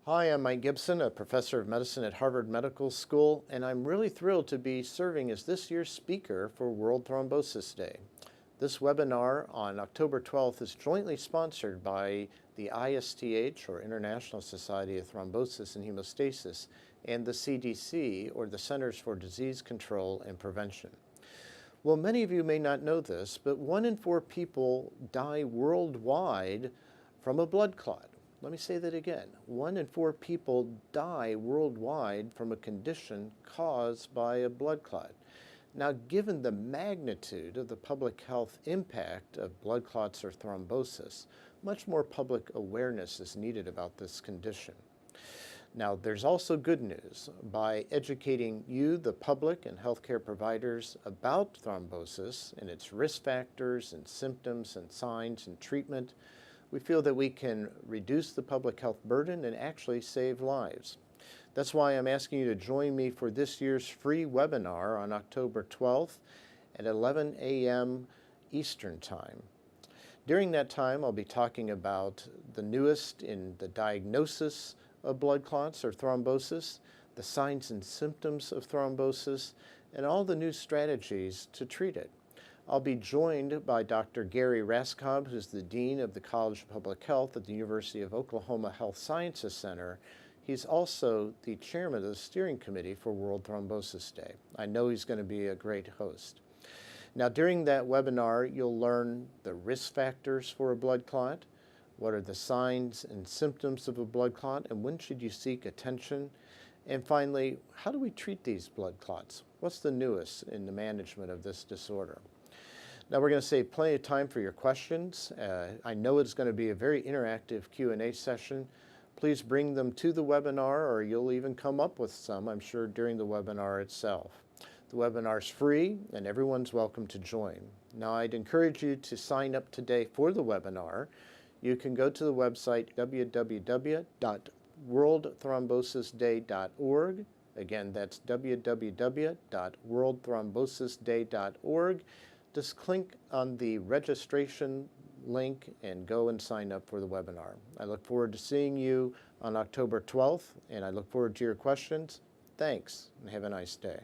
Hi, I'm Mike Gibson, a professor of medicine at Harvard Medical School, and I'm really thrilled to be serving as this year's speaker for World Thrombosis Day. This webinar on October 12th is jointly sponsored by the ISTH, or International Society of Thrombosis and Hemostasis, and the CDC, or the Centers for Disease Control and Prevention. Well, many of you may not know this, but 1 in 4 people die worldwide from a blood clot. Let me say that again. 1 in 4 people die worldwide from a condition caused by a blood clot. Now, given the magnitude of the public health impact of blood clots or thrombosis, much more public awareness is needed about this condition. Now, there's also good news. By educating you, the public, and healthcare providers about thrombosis and its risk factors and symptoms and signs and treatment, we feel that we can reduce the public health burden and actually save lives. That's why I'm asking you to join me for this year's free webinar on October 12th at 11 a.m. Eastern Time. During that time, I'll be talking about the newest in the diagnosis of blood clots or thrombosis, the signs and symptoms of thrombosis, and all the new strategies to treat it. I'll be joined by Dr. Gary Raskob, who's the Dean of the College of Public Health at the University of Oklahoma Health Sciences Center. He's also the chairman of the steering committee for World Thrombosis Day. I know he's going to be a great host. Now, during that webinar, you'll learn the risk factors for a blood clot, what are the signs and symptoms of a blood clot, and when should you seek attention? And finally, how do we treat these blood clots? What's the newest in the management of this disorder? Now, we're going to save plenty of time for your questions. I know it's going to be a very interactive Q&A session. Please bring them to the webinar, or you'll even come up with some, I'm sure, during the webinar itself. The webinar is free, and everyone's welcome to join. Now, I'd encourage you to sign up today for the webinar. You can go to the website www.worldthrombosisday.org. Again, that's www.worldthrombosisday.org. Just click on the registration link and go and sign up for the webinar. I look forward to seeing you on October 12th, and I look forward to your questions. Thanks, and have a nice day.